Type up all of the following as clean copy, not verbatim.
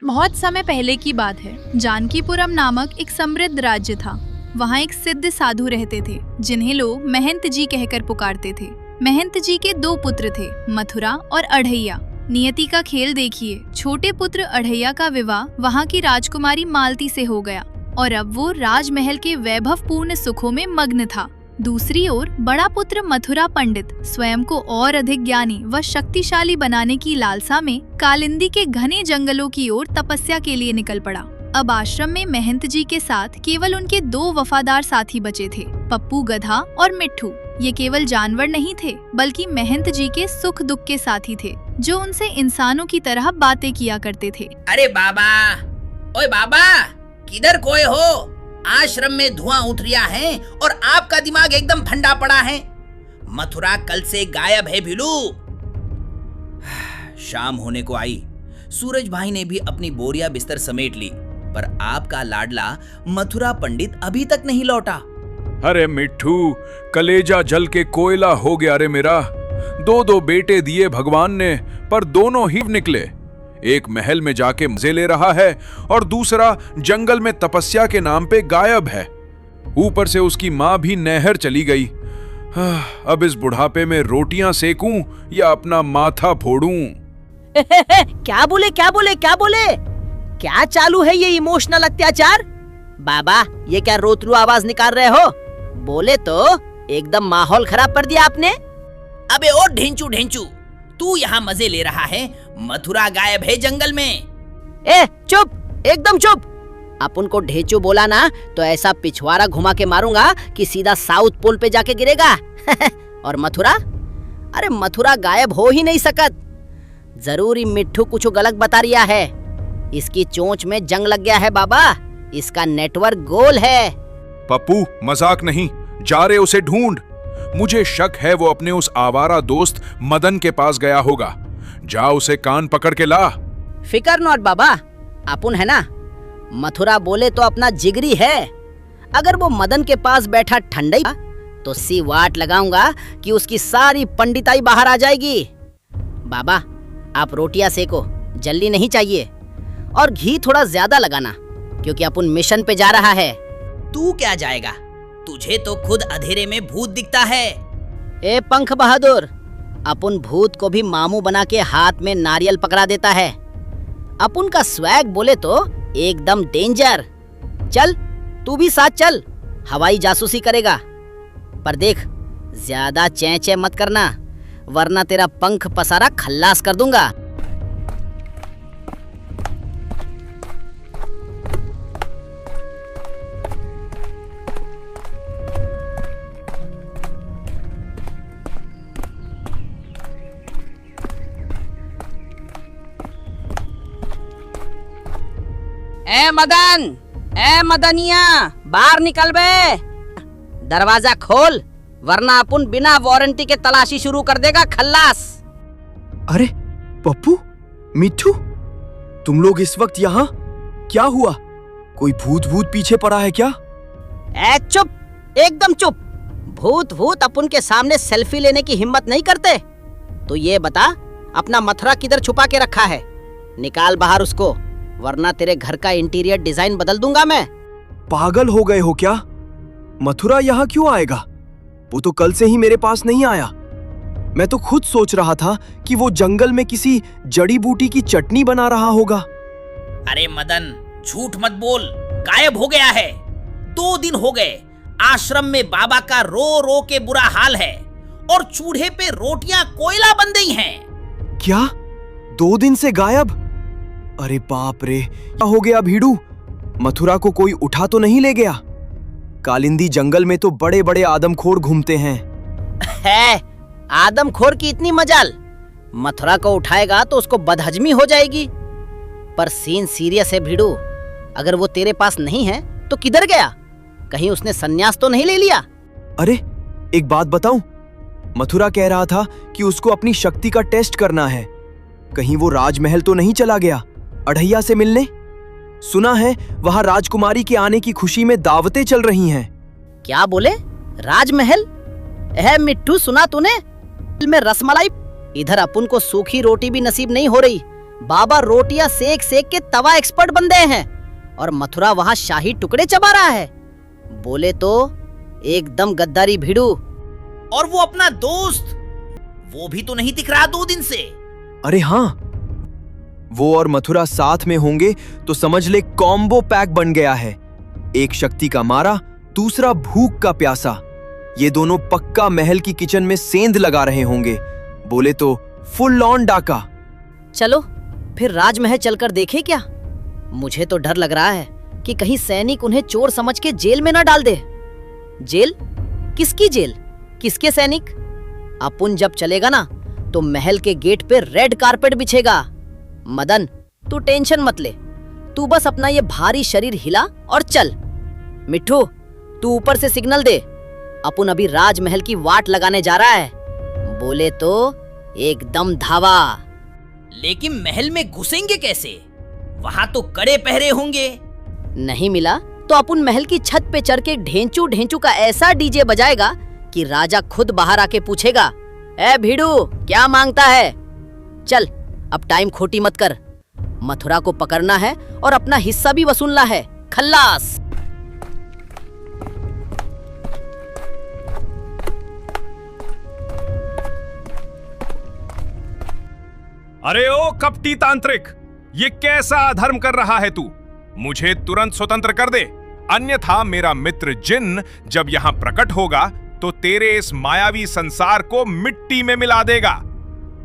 बहुत समय पहले की बात है। जानकीपुरम नामक एक समृद्ध राज्य था। वहाँ एक सिद्ध साधु रहते थे जिन्हें लोग महंत जी कहकर पुकारते थे। महंत जी के दो पुत्र थे, मथुरा और अढ़ैया। नियति का खेल देखिए, छोटे पुत्र अढ़ैया का विवाह वहाँ की राजकुमारी मालती से हो गया और अब वो राजमहल के वैभवपूर्ण सुखों में मग्न था। दूसरी ओर बड़ा पुत्र मथुरा पंडित स्वयं को और अधिक ज्ञानी व शक्तिशाली बनाने की लालसा में कालिंदी के घने जंगलों की ओर तपस्या के लिए निकल पड़ा। अब आश्रम में महंत जी के साथ केवल उनके दो वफादार साथी बचे थे, पप्पू गधा और मिट्ठू। ये केवल जानवर नहीं थे बल्कि महंत जी के सुख दुख के साथी थे, जो उनसे इंसानों की तरह बातें किया करते थे। अरे बाबा, ओए बाबा, किधर खोए हो? आश्रम में धुआं उठ रहा है और आपका दिमाग एकदम ठंडा पड़ा है। मथुरा कल से गायब है भिलू। शाम होने को आई। सूरज भाई ने भी अपनी बोरिया बिस्तर समेट ली, पर आपका लाडला मथुरा पंडित अभी तक नहीं लौटा। अरे मिट्ठू, कलेजा जल के कोयला हो गया रे मेरा। दो बेटे दिए भगवान ने, पर दोनों ही निकले। एक महल में जाके मजे ले रहा है और दूसरा जंगल में तपस्या के नाम पे गायब है। ऊपर से उसकी माँ भी नहर चली गई। अब इस बुढ़ापे में रोटियां सेकूं या अपना माथा फोड़ूं? क्या बोले क्या बोले क्या बोले? क्या चालू है ये इमोशनल अत्याचार? बाबा, ये क्या रोतरू आवाज निकाल रहे हो? बोले तो एकदम माहौल खराब कर दिया आपने। अबे ओ ढेंचू ढेंचू, तू यहाँ मजे ले रहा है, मथुरा गायब है जंगल में। ए चुप, एकदम चुप। अपन को ढेंचू बोला ना तो ऐसा पिछवाड़ा घुमा के मारूंगा कि सीधा साउथ पोल पे जाके गिरेगा। और मथुरा? अरे मथुरा गायब हो ही नहीं सकत। जरूरी मिट्ठू कुछ गलत बता रिया है। इसकी चोंच में जंग लग गया है बाबा। इसका नेटवर्क गोल है। पप्पू, मजाक नहीं, जा रे उसे ढूंढ। मुझे शक है वो अपने उस आवारा दोस्त मदन के पास गया होगा। जा उसे कान पकड़ के ला। फिकर नॉट बाबा, अपन है ना। मथुरा बोले तो अपना जिगरी है। अगर वो मदन के पास बैठा ठंडई तो सी वाट लगाऊंगा कि उसकी सारी पंडिताई बाहर आ जाएगी। बाबा, आप रोटियां सेको, जल्दी नहीं चाहिए, और घी थोड़ा ज्यादा लगाना क्योंकि अपन मिशन पे जा रहा है। तू क्या जाएगा? तुझे तो खुद अंधेरे में भूत दिखता है। ए पंख बहादुर, अपन भूत को भी मामू बना के हाथ में नारियल पकड़ा देता है। अपन का स्वैग बोले तो एकदम डेंजर। चल, तू भी साथ चल, हवाई जासूसी करेगा। पर देख, ज्यादा चैं चैं मत करना, वरना तेरा पंख पसारा खल्लास कर दूंगा। ए मदन, ए मदनिया, बाहर निकल बे। दरवाजा खोल, वरना अपन बिना वारंटी के तलाशी शुरू कर देगा खल्लास। अरे पप्पू, मिट्ठू, तुम लोग इस वक्त यहाँ? क्या हुआ? कोई भूत पीछे पड़ा है क्या? ए चुप, एकदम चुप। भूत अपन के सामने सेल्फी लेने की हिम्मत नहीं करते। तो ये बता, अपना मथुरा किधर छुपा के रखा है? निकाल बाहर उसको, वरना तेरे घर का इंटीरियर डिजाइन बदल दूंगा मैं। पागल हो गए हो क्या? मथुरा यहाँ क्यों आएगा? वो तो कल से ही मेरे पास नहीं आया। मैं तो खुद सोच रहा था कि वो जंगल में किसी जड़ी बूटी की चटनी बना रहा होगा। अरे मदन, झूठ मत बोल, गायब हो गया है। 2 दिन हो गए। आश्रम में बाबा का रो रो के बुरा हाल है और चूल्हे पे रोटियां कोयला बन गई हैं। क्या? 2 दिन से गायब? अरे बाप रे, क्या हो गया भीड़ू? मथुरा को कोई उठा तो नहीं ले गया? कालिंदी जंगल में तो बड़े बड़े आदमखोर घूमते हैं। है, आदमखोर की इतनी मजाल? मथुरा को उठाएगा तो उसको बदहजमी हो जाएगी। पर सीन सीरियस है भीड़ू। अगर वो तेरे पास नहीं है तो किधर गया? कहीं उसने संन्यास तो नहीं ले लिया? अरे एक बात बताऊं, मथुरा कह रहा था कि उसको अपनी शक्ति का टेस्ट करना है। कहीं वो राजमहल तो नहीं चला गया अढ़ैया से मिलने? सुना है वहां राजकुमारी के आने की खुशी में दावतें चल रही हैं। क्या बोले? राजमहल? मिट्टू, सुना तूने? में रसमलाई? इधर अपन को सूखी रोटी भी नसीब नहीं हो रही, बाबा रोटियां सेक सेक के तवा एक्सपर्ट बन गए हैं और मथुरा वहां शाही टुकड़े चबा रहा है। बोले तो एकदम गद्दारी भिड़ू। और वो अपना दोस्त, वो भी तो नहीं दिख रहा 2 दिन से। अरे हाँ, वो और मथुरा साथ में होंगे तो समझ ले कॉम्बो पैक बन गया है। एक शक्ति का मारा, दूसरा भूख का प्यासा। ये दोनों पक्का महल की किचन में सेंध लगा रहे होंगे। बोले तो फुल ऑन डाका। चलो फिर राजमहल चलकर देखे क्या। मुझे तो डर लग रहा है कि कहीं सैनिक उन्हें चोर समझ के जेल में न डाल दे। जेल? किसकी जेल? किसके सैनिक? अपुन जब चलेगा ना तो महल के गेट पे रेड कारपेट बिछेगा। मदन, तू टेंशन मत ले, तू बस अपना ये भारी शरीर हिला और चल। मिट्ठू, तू ऊपर से सिग्नल दे, अपुन अभी राजमहल की वाट लगाने जा रहा है। बोले तो एकदम धावा। लेकिन महल में घुसेंगे कैसे? वहां तो कड़े पहरे होंगे। नहीं मिला तो अपुन महल की छत पे चढ़ के ढेंचू ढेंचू का ऐसा डीजे बजाएगा कि राजा खुद बाहर आके पूछेगा, ए भीड़ू क्या मांगता है? चल अब टाइम खोटी मत कर, मथुरा को पकड़ना है और अपना हिस्सा भी वसूलना है। खल्लास। अरे ओ कपटी तांत्रिक, ये कैसा अधर्म कर रहा है तू? मुझे तुरंत स्वतंत्र कर दे, अन्यथा मेरा मित्र जिन्न जब यहाँ प्रकट होगा तो तेरे इस मायावी संसार को मिट्टी में मिला देगा।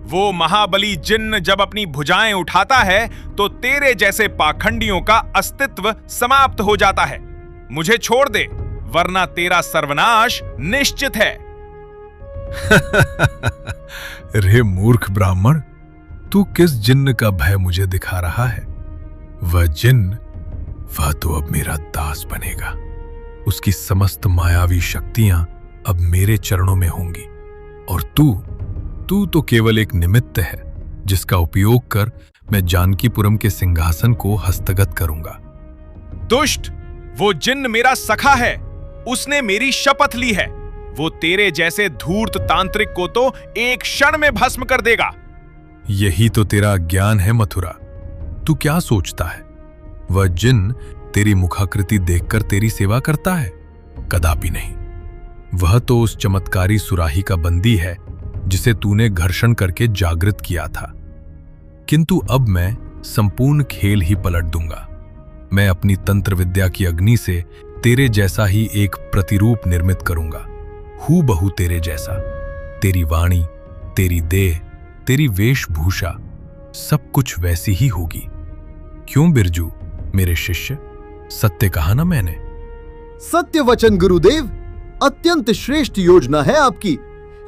वो महाबली जिन्न जब अपनी भुजाएं उठाता है तो तेरे जैसे पाखंडियों का अस्तित्व समाप्त हो जाता है। मुझे छोड़ दे, वरना तेरा सर्वनाश निश्चित है। रे मूर्ख ब्राह्मण, तू किस जिन्न का भय मुझे दिखा रहा है? वह जिन्न, वह तो अब मेरा दास बनेगा। उसकी समस्त मायावी शक्तियां अब मेरे चरणों में होंगी और तू तो केवल एक निमित्त है जिसका उपयोग कर मैं जानकीपुरम के सिंहासन को हस्तगत करूंगा। दुष्ट, वो जिन्न मेरा सखा है, उसने मेरी शपथ ली है। वो तेरे जैसे धूर्त तांत्रिक को तो एक क्षण में भस्म कर देगा। यही तो तेरा अज्ञान है मथुरा। तू क्या सोचता है वह जिन्न तेरी मुखाकृति देखकर तेरी सेवा करता है? कदापि नहीं। वह तो उस चमत्कारी सुराही का बंदी है जिसे तूने घर्षण करके जागृत किया था। किंतु अब मैं संपूर्ण खेल ही पलट दूंगा। मैं अपनी तंत्र विद्या की अग्नि से तेरे जैसा ही एक प्रतिरूप निर्मित करूंगा, हूबहू तेरे जैसा। तेरी वाणी, तेरी देह, तेरी वेशभूषा सब कुछ वैसी ही होगी। क्यों बिरजू मेरे शिष्य, सत्य कहा ना मैंने? सत्य वचन गुरुदेव, अत्यंत श्रेष्ठ योजना है आपकी।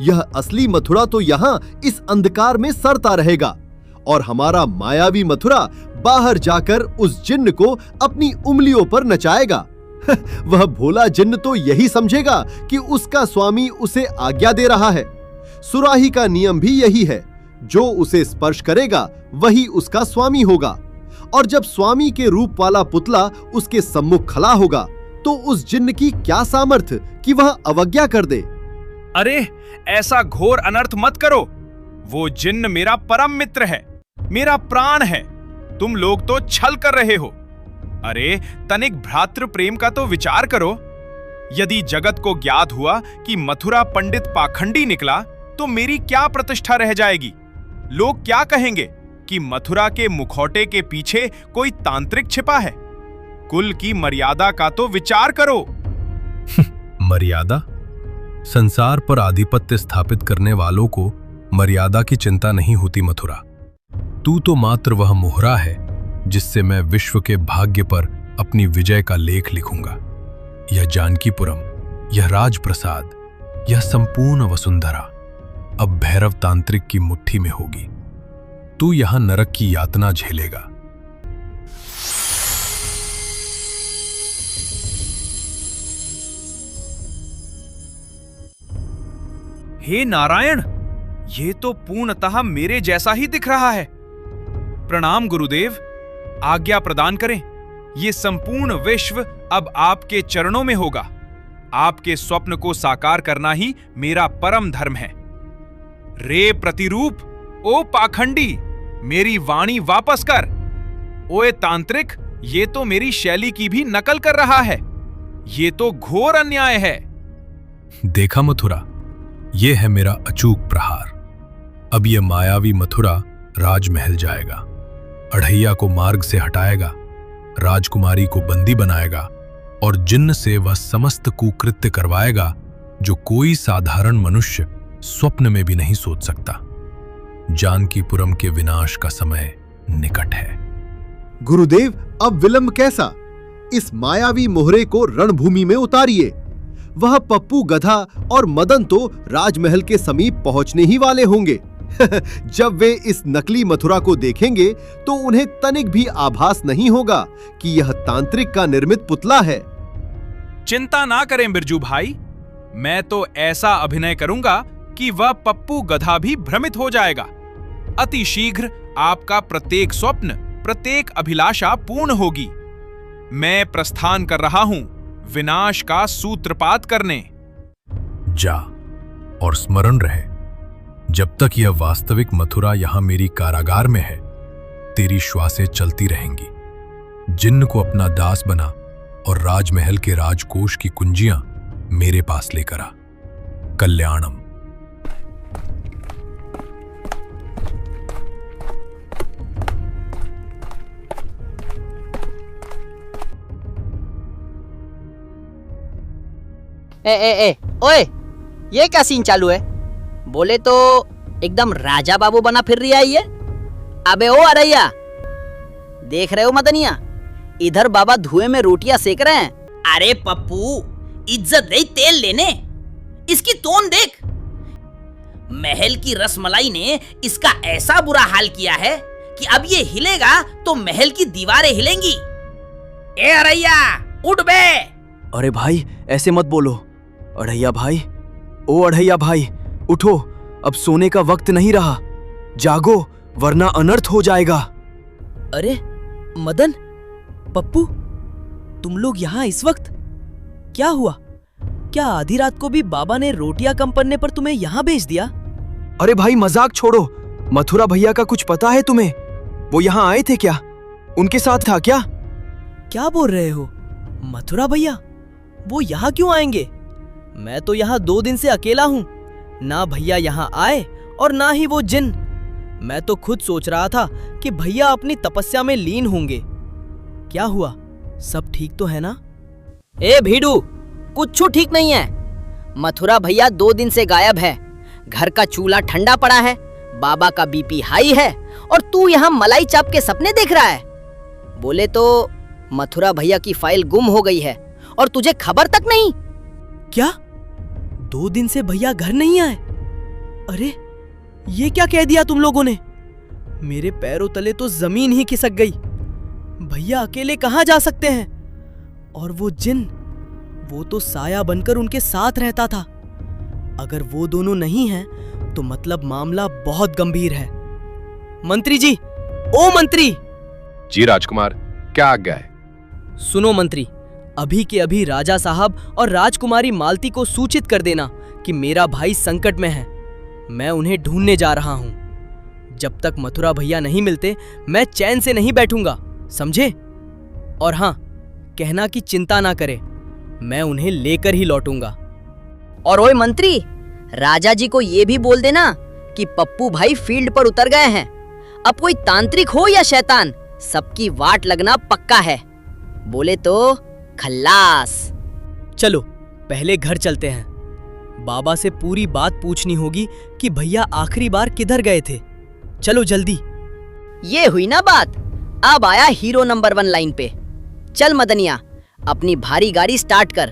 यह असली मथुरा तो यहाँ इस अंधकार में सड़ता रहेगा और हमारा मायावी मथुरा बाहर जाकर उस जिन्न को अपनी उंगलियों पर नचाएगा। वह भोला जिन्न तो यही समझेगा कि उसका स्वामी उसे आज्ञा दे रहा है। सुराही का नियम भी यही है, जो उसे स्पर्श करेगा वही उसका स्वामी होगा। और जब स्वामी के रूप वाला पुतला उसके सम्मुख खड़ा होगा तो उस जिन्न की क्या सामर्थ्य कि वह अवज्ञा कर दे। अरे ऐसा घोर अनर्थ मत करो। वो जिन्न मेरा परम मित्र है, मेरा प्राण है। तुम लोग तो छल कर रहे हो। अरे तनिक भ्रातृ प्रेम का तो विचार करो। यदि जगत को ज्ञात हुआ कि मथुरा पंडित पाखंडी निकला तो मेरी क्या प्रतिष्ठा रह जाएगी? लोग क्या कहेंगे कि मथुरा के मुखौटे के पीछे कोई तांत्रिक छिपा है। कुल की मर्यादा का तो विचार करो। मर्यादा? संसार पर आधिपत्य स्थापित करने वालों को मर्यादा की चिंता नहीं होती मथुरा। तू तो मात्र वह मोहरा है जिससे मैं विश्व के भाग्य पर अपनी विजय का लेख लिखूंगा। यह जानकीपुरम, यह राजप्रसाद, यह संपूर्ण वसुंधरा अब भैरव तांत्रिक की मुट्ठी में होगी। तू यहां नरक की यातना झेलेगा। हे नारायण, ये तो पूर्णतः मेरे जैसा ही दिख रहा है। प्रणाम गुरुदेव, आज्ञा प्रदान करें। ये संपूर्ण विश्व अब आपके चरणों में होगा। आपके स्वप्न को साकार करना ही मेरा परम धर्म है। रे प्रतिरूप, ओ पाखंडी, मेरी वाणी वापस कर। ओए तांत्रिक, ये तो मेरी शैली की भी नकल कर रहा है। ये तो घोर अन्याय है। देखा मथुरा, ये है मेरा अचूक प्रहार। अब ये मायावी मथुरा राजमहल जाएगा, अढ़ैया को मार्ग से हटाएगा, राजकुमारी को बंदी बनाएगा और जिन्न से वह समस्त कुकृत्य करवाएगा जो कोई साधारण मनुष्य स्वप्न में भी नहीं सोच सकता। जानकीपुरम के विनाश का समय निकट है। गुरुदेव, अब विलंब कैसा? इस मायावी मोहरे को रणभूमि में उतारिए। वह पप्पू, गधा और मदन तो राजमहल के समीप पहुंचने ही वाले होंगे। जब वे इस नकली मथुरा को देखेंगे तो उन्हें तनिक भी आभास नहीं होगा कि यह तांत्रिक का निर्मित पुतला है। चिंता ना करें बिरजू भाई, मैं तो ऐसा अभिनय करूंगा कि वह पप्पू गधा भी भ्रमित हो जाएगा। अति शीघ्र आपका प्रत्येक स्वप्न, प्रत्येक अभिलाषा पूर्ण होगी। मैं प्रस्थान कर रहा हूं विनाश का सूत्रपात करने। जा, और स्मरण रहे, जब तक यह वास्तविक मथुरा यहां मेरी कारागार में है, तेरी श्वासें चलती रहेंगी। जिन्न को अपना दास बना और राजमहल के राजकोष की कुंजियां मेरे पास लेकर आ। कल्याणम। ओए, ये क्या सीन चालू है? बोले तो एकदम राजा बाबू बना फिर रही है ये। अबे ओ अरैया, देख रहे हो मदनिया, इधर बाबा धुएं में रोटियां सेक रहे हैं। अरे पप्पू, इज्जत नहीं तेल लेने, इसकी तोन देख। महल की रसमलाई ने इसका ऐसा बुरा हाल किया है कि अब ये हिलेगा तो महल की दीवारें हिलेंगी। ए अरैया, उठ बे। अरे भाई, ऐसे मत बोलो। अढ़ैया भाई, ओ अढ़ैया भाई, उठो, अब सोने का वक्त नहीं रहा। जागो, वरना अनर्थ हो जाएगा। अरे मदन, पप्पू, तुम लोग यहाँ इस वक्त? क्या हुआ? क्या आधी रात को भी बाबा ने रोटियां कम पड़ने पर तुम्हें यहाँ भेज दिया? अरे भाई, मजाक छोड़ो। मथुरा भैया का कुछ पता है तुम्हें? वो यहाँ आए थे क्या? उनके साथ था क्या? क्या बोल रहे हो? मथुरा भैया वो यहाँ क्यों आएंगे? मैं तो यहाँ 2 दिन से अकेला हूँ। ना भैया यहाँ आए और ना ही वो जिन। मैं तो खुद सोच रहा था कि भैया अपनी तपस्या में लीन होंगे। क्या हुआ? सब ठीक तो है ना? ए भीड़ू, कुछ ठीक नहीं है। मथुरा भैया 2 दिन से गायब है। घर का चूल्हा ठंडा पड़ा है, बाबा का बीपी हाई है और तू यहाँ मलाई चाप के सपने देख रहा है। बोले तो मथुरा भैया की फाइल गुम हो गई है और तुझे खबर तक नहीं। क्या 2 दिन से भैया घर नहीं आए? अरे ये क्या कह दिया तुम लोगों ने? मेरे पैरों तले तो जमीन ही खिसक गई। भैया अकेले कहाँ जा सकते हैं? और वो जिन, वो तो साया बनकर उनके साथ रहता था। अगर वो दोनों नहीं हैं तो मतलब मामला बहुत गंभीर है। मंत्री जी, ओ मंत्री। जी राजकुमार, क्या आज्ञा है? सुनो मंत्री, अभी के अभी राजा साहब और राजकुमारी मालती को सूचित कर देना कि मेरा भाई संकट में है। मैं उन्हें ढूंढने जा रहा हूं। जब तक मथुरा भैया नहीं मिलते मैं चैन से नहीं बैठूंगा, समझे? और हां, कहना कि चिंता ना करे, मैं उन्हें लेकर ही लौटूंगा। और ओए मंत्री, राजा जी को ये भी बोल देना कि पप्पू भाई फील्ड पर उतर गए हैं। अब कोई तांत्रिक हो या शैतान, सबकी वाट लगना पक्का है। बोले तो खल्लास। चलो पहले घर चलते हैं। बाबा से पूरी बात पूछनी होगी कि भैया आखिरी बार किधर गए थे। चलो जल्दी। ये हुई ना बात। अब आया हीरो नंबर 1 लाइन पे। चल मदनिया, अपनी भारी गाड़ी स्टार्ट कर।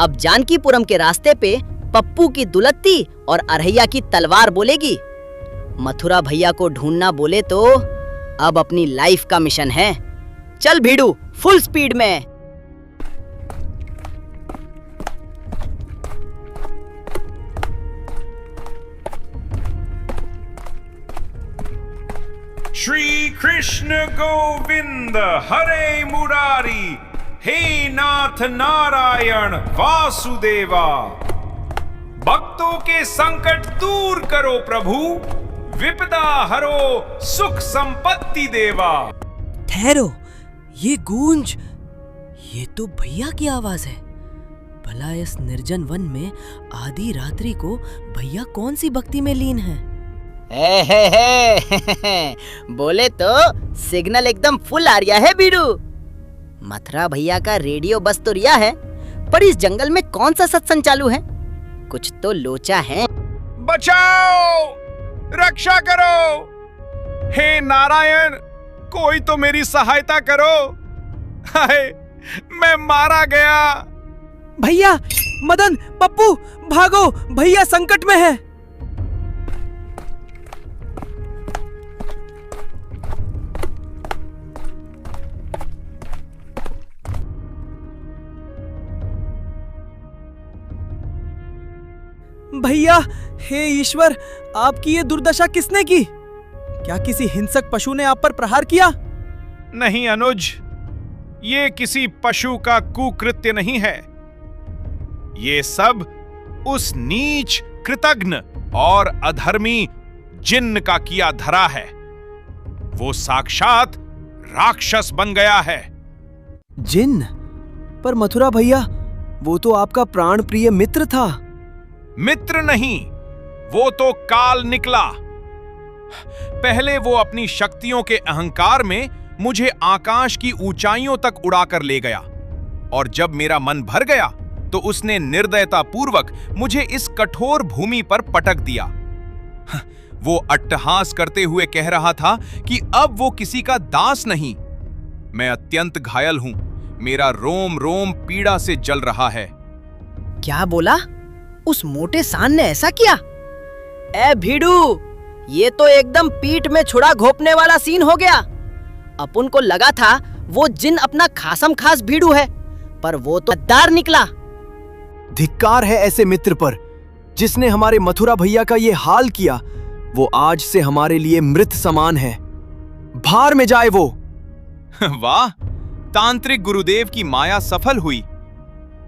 अब जानकीपुरम के रास्ते पे पप्पू की दुलत्ती और अरहैया की तलवार बोलेगी। मथुरा भैया को ढूंढना बोले तो अब अपनी लाइफ का मिशन है। चल भीड़ू, फुल स्पीड में। श्री कृष्ण गोविंद हरे मुरारी, हे नाथ नारायण वासुदेवा। भक्तों के संकट दूर करो प्रभु, विपदा हरो सुख संपत्ति देवा। ठहरो, ये गूंज, ये तो भैया की आवाज है। भला इस निर्जन वन में आधी रात्रि को भैया कौन सी भक्ति में लीन है? बोले तो सिग्नल एकदम फुल आ रहा है बीड़ू। मथुरा भैया का रेडियो बस तो रिया है, पर इस जंगल में कौन सा सत्संग चालू है? कुछ तो लोचा है। बचाओ, रक्षा करो, हे नारायण, कोई तो मेरी सहायता करो। हाय, मैं मारा गया। भैया, मदन, पप्पू, भागो, भैया संकट में है। भैया, हे ईश्वर, आपकी ये दुर्दशा किसने की? क्या किसी हिंसक पशु ने आप पर प्रहार किया? नहीं अनुज, ये किसी पशु का कुकृत्य नहीं है। ये सब उस नीच, कृतघ्न और अधर्मी जिन्न का किया धरा है। वो साक्षात राक्षस बन गया है। जिन्न? पर मथुरा भैया, वो तो आपका प्राण प्रिय मित्र था। मित्र नहीं, वो तो काल निकला। पहले वो अपनी शक्तियों के अहंकार में मुझे आकाश की ऊंचाइयों तक उड़ाकर ले गया, और जब मेरा मन भर गया तो उसने निर्दयता पूर्वक मुझे इस कठोर भूमि पर पटक दिया। वो अट्टहास करते हुए कह रहा था कि अब वो किसी का दास नहीं। मैं अत्यंत घायल हूं, मेरा रोम रोम पीड़ा से जल रहा है। क्या बोला? उस मोटे सांड ने ऐसा किया? ए भीड़ू, ये तो एकदम पीठ में छुरा घोंपने वाला सीन हो गया। अपन को लगा था वो जिन अपना खासम खास भीड़ू है, पर वो तो गद्दार निकला। धिक्कार है ऐसे मित्र पर, जिसने हमारे मथुरा भैया का ये हाल किया। वो आज से हमारे लिए मृत समान है। भार में जाए वो। वाह, तांत्रिक गुरुदेव की माया सफल हुई।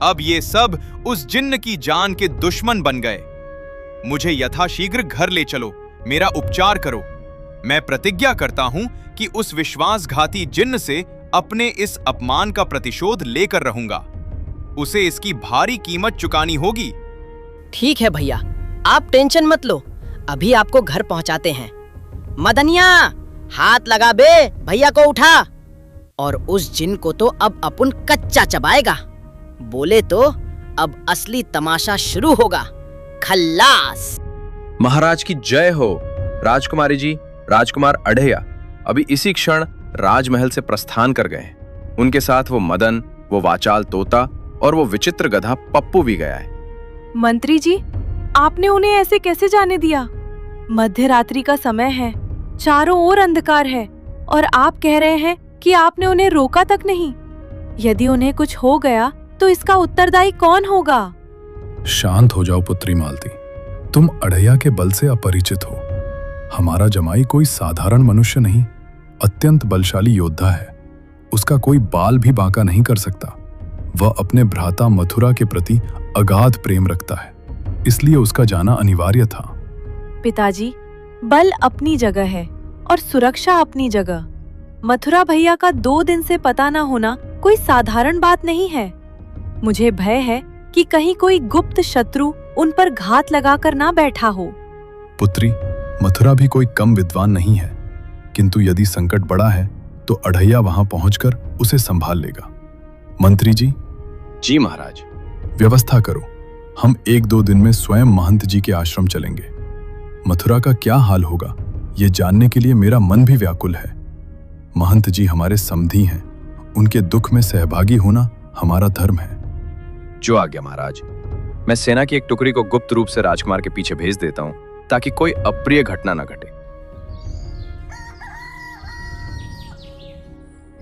अब ये सब उस जिन्न की जान के दुश्मन बन गए। मुझे यथाशीघ्र घर ले चलो, मेरा उपचार करो। मैं प्रतिज्ञा करता हूं कि उस विश्वासघाती जिन्न से अपने इस अपमान का प्रतिशोध लेकर रहूंगा। उसे इसकी भारी कीमत चुकानी होगी। ठीक है भैया, आप टेंशन मत लो, अभी आपको घर पहुंचाते हैं। मदनिया, हाथ लगा बे, भैया को उठा। और उस जिन को तो अब अपन कच्चा चबाएगा। बोले तो अब असली तमाशा शुरू होगा। खल्लास। महाराज की जय हो। राजकुमारी जी, राजकुमार अढ़ैया अभी इसी क्षण राजमहल से प्रस्थान कर गए। उनके साथ वो मदन, वो वाचाल तोता और वो विचित्र गधा पप्पू भी गया है। मंत्री जी, आपने उन्हें ऐसे कैसे जाने दिया? मध्य रात्रि का समय है, चारों ओर अंधकार है, और आप कह रहे हैं कि आपने उन्हें रोका तक नहीं। यदि उन्हें कुछ हो गया तो इसका उत्तरदायी कौन होगा? शांत हो जाओ पुत्री मालती, तुम अढ़ैया के बल से अपरिचित हो। हमारा जमाई कोई साधारण मनुष्य नहीं, अत्यंत बलशाली योद्धा है। उसका कोई बाल भी बांका नहीं कर सकता। वह अपने भ्राता मथुरा के प्रति अगाध प्रेम रखता है, इसलिए उसका जाना अनिवार्य था। पिताजी, बल अपनी जगह है और सुरक्षा अपनी जगह। मथुरा भैया का 2 दिन से पता न होना कोई साधारण बात नहीं है। मुझे भय है कि कहीं कोई गुप्त शत्रु उन पर घात लगाकर ना बैठा हो। पुत्री, मथुरा भी कोई कम विद्वान नहीं है, किंतु यदि संकट बड़ा है तो अढ़ैया वहां पहुंचकर उसे संभाल लेगा। मंत्री जी। जी महाराज। व्यवस्था करो, हम 1-2 दिन में स्वयं महंत जी के आश्रम चलेंगे। मथुरा का क्या हाल होगा, ये जानने के लिए मेरा मन भी व्याकुल है। महंत जी हमारे समधी हैं, उनके दुख में सहभागी होना हमारा धर्म है। जो आज्ञा महाराज। मैं सेना की एक टुकड़ी को गुप्त रूप से राजकुमार के पीछे भेज देता हूं, ताकि कोई अप्रिय घटना न घटे।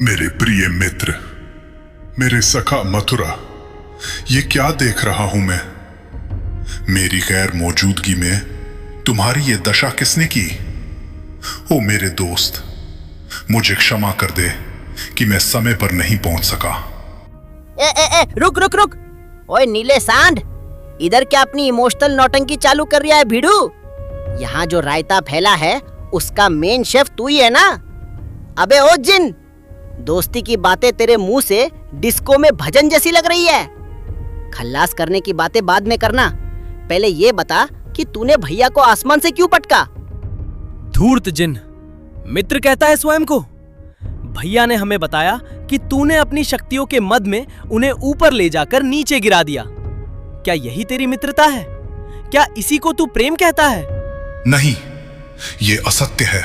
मेरे प्रिय मित्र, मेरे सखा मथुरा, ये क्या देख रहा हूं मैं? मेरी गैर मौजूदगी में तुम्हारी ये दशा किसने की? ओ मेरे दोस्त, मुझे क्षमा कर दे कि मैं समय पर नहीं पहुंच सका। रुक रुक रुक। ओए नीले सांड, इधर क्या अपनी इमोशनल नौटंकी चालू कर रहा है भीड़ू? यहाँ जो रायता फैला है उसका मेन शेफ तू ही है ना? अबे ओ जिन, दोस्ती की बातें तेरे मुंह से डिस्को में भजन जैसी लग रही है। खल्लास करने की बातें बाद में करना, पहले ये बता कि तूने भैया को आसमान से क्यों पटका? धूर्त जिन, मित्र कहता है स्वयं को। भैया ने हमें बताया कि तूने अपनी शक्तियों के मद में उन्हें ऊपर ले जाकर नीचे गिरा दिया। क्या यही तेरी मित्रता है? क्या इसी को तू प्रेम कहता है? नहीं, ये असत्य है।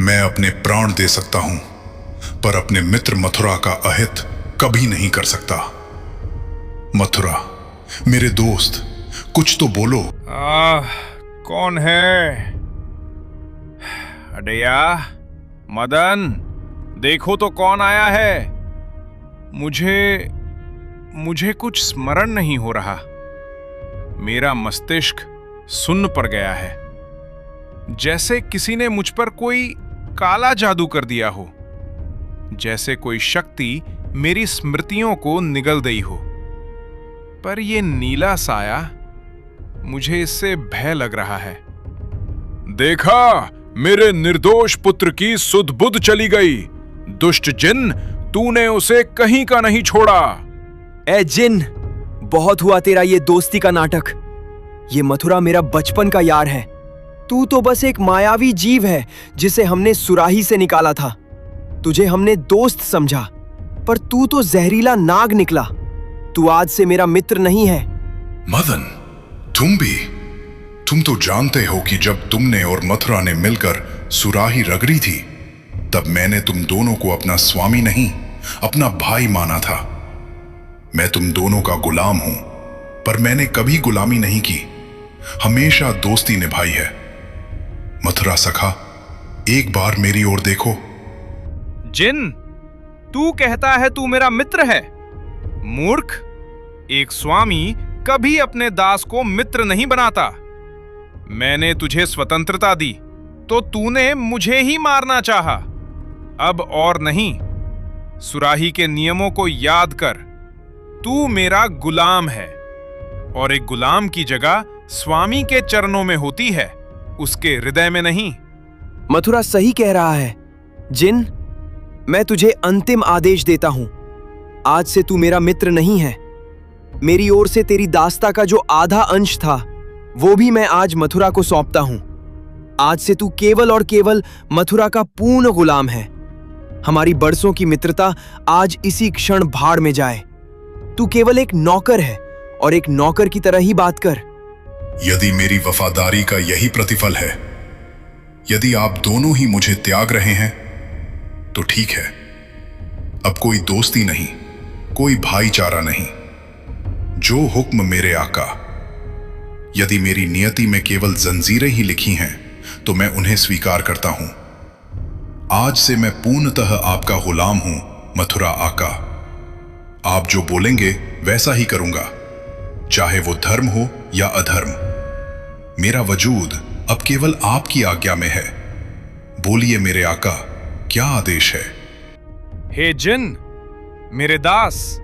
मैं अपने प्राण दे सकता हूं, पर अपने मित्र मथुरा का अहित कभी नहीं कर सकता। मथुरा, मेरे दोस्त, कुछ तो बोलो। कौन है? अडैया, मदन, देखो तो कौन आया है। मुझे कुछ स्मरण नहीं हो रहा। मेरा मस्तिष्क सुन्न पड़ गया है, जैसे किसी ने मुझ पर कोई काला जादू कर दिया हो, जैसे कोई शक्ति मेरी स्मृतियों को निगल गई हो। पर यह नीला साया, मुझे इससे भय लग रहा है। देखा, मेरे निर्दोष पुत्र की सुध बुध चली गई। दुष्ट जिन, तूने उसे कहीं का नहीं छोड़ा। ए जिन, बहुत हुआ तेरा ये दोस्ती का नाटक। ये मथुरा मेरा बचपन का यार है। तू तो बस एक मायावी जीव है जिसे हमने सुराही से निकाला था। तुझे हमने दोस्त समझा, पर तू तो जहरीला नाग निकला। तू आज से मेरा मित्र नहीं है। मदन, तुम तो जानते हो कि जब तुमने और मथुरा ने मिलकर सुराही रगड़ी थी, तब मैंने तुम दोनों को अपना स्वामी नहीं, अपना भाई माना था। मैं तुम दोनों का गुलाम हूं, पर मैंने कभी गुलामी नहीं की, हमेशा दोस्ती निभाई है। मथुरा सखा, एक बार मेरी ओर देखो। जिन, तू कहता है तू मेरा मित्र है? मूर्ख, एक स्वामी कभी अपने दास को मित्र नहीं बनाता। मैंने तुझे स्वतंत्रता दी तो तूने मुझे ही मारना चाहा। अब और नहीं। सुराही के नियमों को याद कर। तू मेरा गुलाम है, और एक गुलाम की जगह स्वामी के चरणों में होती है, उसके हृदय में नहीं। मथुरा सही कह रहा है। जिन, मैं तुझे अंतिम आदेश देता हूं। आज से तू मेरा मित्र नहीं है। मेरी ओर से तेरी दास्ता का जो आधा अंश था, वो भी मैं आज मथुरा को सौंपता हूं। आज से तू केवल और केवल मथुरा का पूर्ण गुलाम है। हमारी बरसों की मित्रता आज इसी क्षण भाड़ में जाए। तू केवल एक नौकर है, और एक नौकर की तरह ही बात कर। यदि मेरी वफादारी का यही प्रतिफल है, यदि आप दोनों ही मुझे त्याग रहे हैं, तो ठीक है। अब कोई दोस्ती नहीं, कोई भाईचारा नहीं। जो हुक्म मेरे आका। यदि मेरी नियति में केवल जंजीरें ही लिखी हैं, तो मैं उन्हें स्वीकार करता हूं। आज से मैं पूर्णतः आपका गुलाम हूं, मथुरा आका। आप जो बोलेंगे वैसा ही करूंगा, चाहे वो धर्म हो या अधर्म। मेरा वजूद अब केवल आपकी आज्ञा में है। बोलिए मेरे आका, क्या आदेश है? हे जिन, मेरे दास,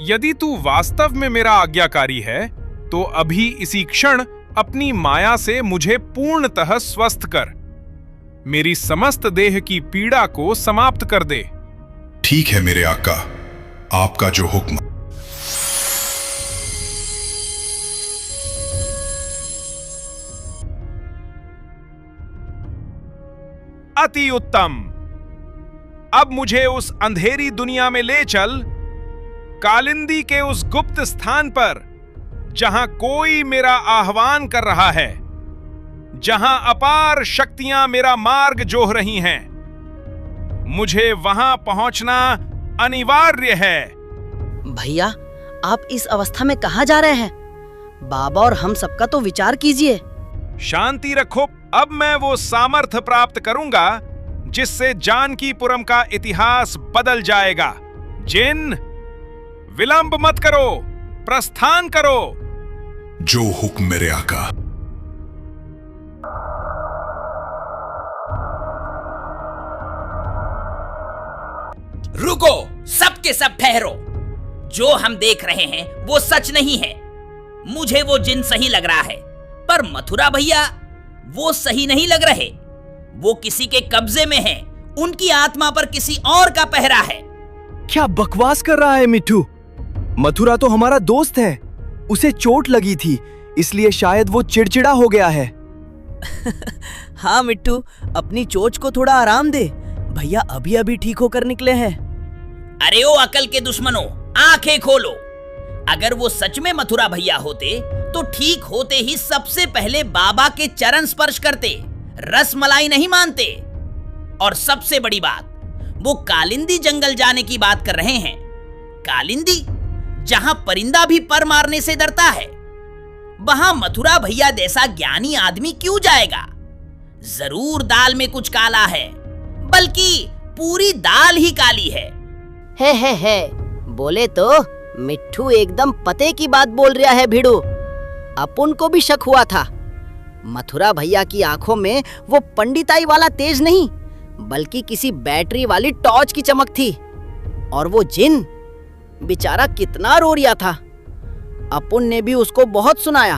यदि तू वास्तव में मेरा आज्ञाकारी है, तो अभी इसी क्षण अपनी माया से मुझे पूर्णतः स्वस्थ कर। मेरी समस्त देह की पीड़ा को समाप्त कर दे। ठीक है मेरे आका, आपका जो हुक्म। अति उत्तम। अब मुझे उस अंधेरी दुनिया में ले चल, कालिंदी के उस गुप्त स्थान पर, जहां कोई मेरा आह्वान कर रहा है, जहां अपार शक्तियां मेरा मार्ग जोह रही हैं। मुझे वहां पहुंचना अनिवार्य है। भैया, आप इस अवस्था में कहां जा रहे हैं? बाबा और हम सबका तो विचार कीजिए। शांति रखो। अब मैं वो सामर्थ्य प्राप्त करूंगा जिससे जानकीपुरम का इतिहास बदल जाएगा। जिन, विलंब मत करो, प्रस्थान करो। जो हुक्म मेरे आका। रुको, सब के सब ठहरो। जो हम देख रहे हैं वो सच नहीं है। मुझे वो जिन सही लग रहा है, पर मथुरा भैया, वो सही नहीं लग रहे। वो किसी के कब्जे में हैं। उनकी आत्मा पर किसी और का पहरा है। क्या बकवास कर रहा है मिट्टू? मथुरा तो हमारा दोस्त है। उसे चोट लगी थी, इसलिए शायद वो चिड़चिड़ा हो गया है। हाँ मिट्टू, अपनी चोट को थोड़ा आराम दे। भैया अभी अभी ठीक होकर निकले हैं। अरे ओ अकल के दुश्मनों, आंखें खोलो। अगर वो सच में मथुरा भैया होते तो ठीक होते ही सबसे पहले बाबा के चरण स्पर्श करते, रसमलाई नहीं मानते। और सबसे बड़ी बात, वो कालिंदी जंगल जाने की बात कर रहे हैं। कालिंदी, जहां परिंदा भी पर मारने से डरता है, वहां मथुरा भैया जैसा ज्ञानी आदमी क्यों जाएगा? जरूर दाल में कुछ काला है, बल्कि पूरी दाल ही काली है। बोले तो मिट्टू एकदम पते की बात बोल रहा है भिड़ू। अपन को भी शक हुआ था। मथुरा भैया की आंखों में वो पंडिताई वाला तेज नहीं, बल्कि किसी बैटरी वाली टॉर्च की चमक थी। और वो जिन बेचारा कितना रो रहा था। अपन ने भी उसको बहुत सुनाया,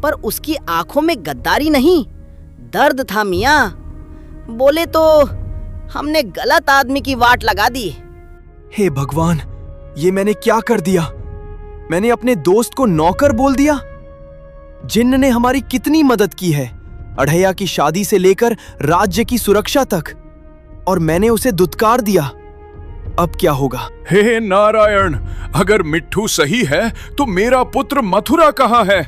पर उसकी आंखों में गद्दारी नहीं, दर्द था मियाँ। बोले तो हमने गलत आदमी की वाट लगा दी। हे भगवान, ये मैंने क्या कर दिया? मैंने अपने दोस्त को नौकर बोल दिया। जिन्न ने हमारी कितनी मदद की है, अढ़ैया की शादी से लेकर राज्य की सुरक्षा तक, और मैंने उसे दुत्कार दिया। अब क्या होगा? हे नारायण, अगर मिट्टू सही है तो मेरा पुत्र मथुरा कहाँ है?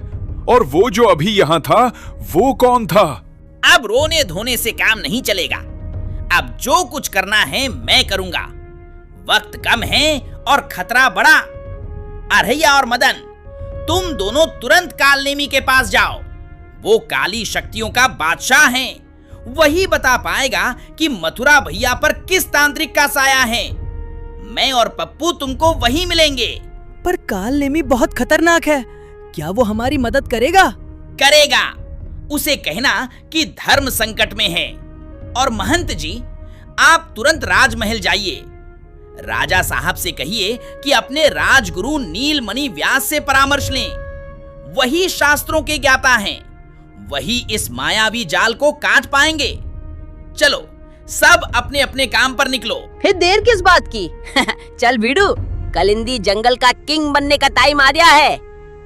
और वो जो अभी यहाँ था, वो कौन था? अब रोने धोने से काम नहीं चलेगा। अब जो कुछ करना है मैं करूंगा। वक्त कम है और खतरा बड़ा। अढ़ैया और मदन, तुम दोनों तुरंत कालनेमी के पास जाओ। वो काली शक्तियों का बादशाह है। वही बता पाएगा कि मथुरा भैया पर किस तांत्रिक का साया है। मैं और पप्पू तुमको वहीं मिलेंगे। पर कालनेमी बहुत खतरनाक है। क्या वो हमारी मदद करेगा? करेगा। उसे कहना कि धर्म संकट में है। और महंत जी, आप तुरंत राजमहल जाइए। राजा साहब से कहिए कि अपने राजगुरु नीलमणि व्यास से परामर्श लें। वही शास्त्रों के ज्ञाता हैं। वही इस मायावी जाल को काट पाएंगे। चलो, सब अपने अपने काम पर निकलो। फिर देर किस बात की? चल भिड़ू, कालिंदी जंगल का किंग बनने का टाइम आ गया है।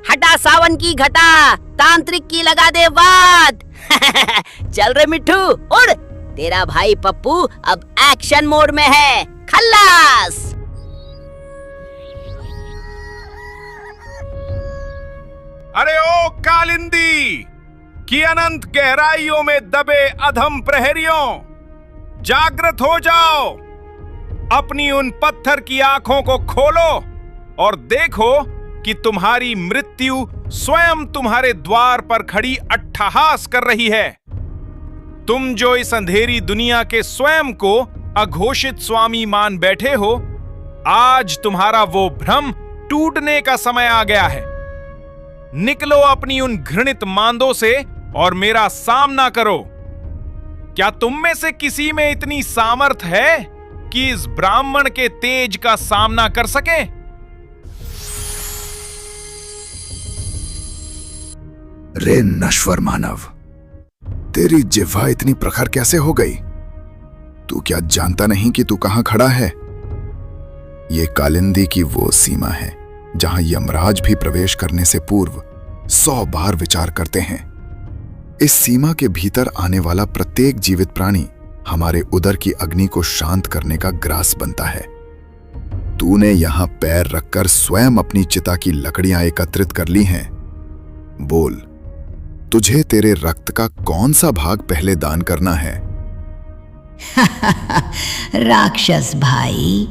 हटा सावन की घटा, तांत्रिक की लगा दे बात। चल रे मिट्टू, उड़। तेरा भाई पप्पू अब एक्शन मोड में है। खल्लास। अरे ओ कालिंदी की अनंत गहराइयों में दबे अधम प्रहरियों, जागृत हो जाओ। अपनी उन पत्थर की आंखों को खोलो और देखो कि तुम्हारी मृत्यु स्वयं तुम्हारे द्वार पर खड़ी अट्टहास कर रही है। तुम जो इस अंधेरी दुनिया के स्वयं को अघोषित स्वामी मान बैठे हो, आज तुम्हारा वो भ्रम टूटने का समय आ गया है। निकलो अपनी उन घृणित मांदों से और मेरा सामना करो। क्या तुम में से किसी में इतनी सामर्थ है कि इस ब्राह्मण के तेज का सामना कर सके? रे नश्वर मानव, तेरी जिह्वा इतनी प्रखर कैसे हो गई? तू क्या जानता नहीं कि तू कहां खड़ा है? ये कालिंदी की वो सीमा है जहां यमराज भी प्रवेश करने से पूर्व 100 बार विचार करते हैं। इस सीमा के भीतर आने वाला प्रत्येक जीवित प्राणी हमारे उदर की अग्नि को शांत करने का ग्रास बनता है। तूने यहां पैर रखकर स्वयं अपनी चिता की लकड़ियां एकत्रित कर ली हैं। बोल, तुझे तेरे रक्त का कौन सा भाग पहले दान करना है? राक्षस भाई,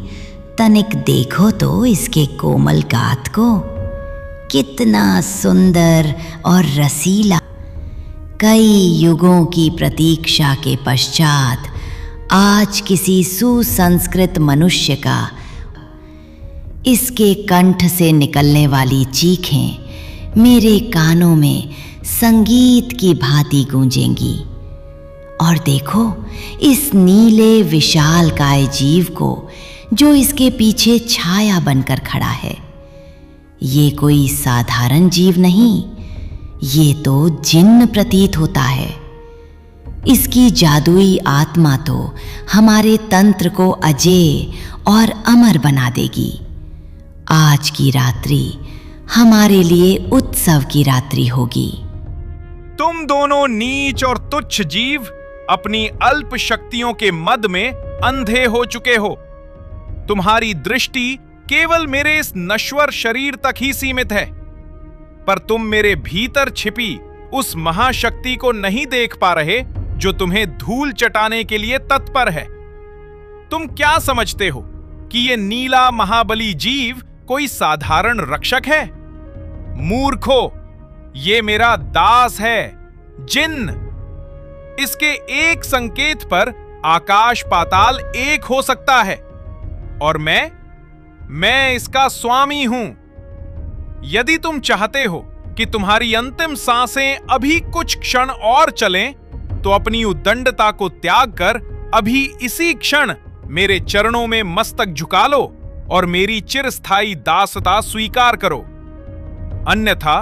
तनिक देखो तो इसके कोमल गात को, कितना सुंदर और रसीला। कई युगों की प्रतीक्षा के पश्चात आज किसी सुसंस्कृत मनुष्य का इसके कंठ से निकलने वाली चीखें मेरे कानों में संगीत की भांति गूंजेंगी। और देखो इस नीले विशालकाय जीव को जो इसके पीछे छाया बनकर खड़ा है। ये कोई साधारण जीव नहीं, ये तो जिन्न प्रतीत होता है। इसकी जादुई आत्मा तो हमारे तंत्र को अजेय और अमर बना देगी। आज की रात्रि हमारे लिए उत्सव की रात्रि होगी। तुम दोनों नीच और तुच्छ जीव अपनी अल्प शक्तियों के मद में अंधे हो चुके हो। तुम्हारी दृष्टि केवल मेरे इस नश्वर शरीर तक ही सीमित है, पर तुम मेरे भीतर छिपी उस महाशक्ति को नहीं देख पा रहे जो तुम्हें धूल चटाने के लिए तत्पर है। तुम क्या समझते हो कि ये नीला महाबली जीव कोई साधारण रक्षक है? मूर्खो, ये मेरा दास है, जिन्न। इसके एक संकेत पर आकाश पाताल एक हो सकता है, और मैं इसका स्वामी हूं। यदि तुम चाहते हो कि तुम्हारी अंतिम सांसें अभी कुछ क्षण और चलें, तो अपनी उद्दंडता को त्याग कर अभी इसी क्षण मेरे चरणों में मस्तक झुका लो और मेरी चिरस्थायी दासता स्वीकार करो। अन्यथा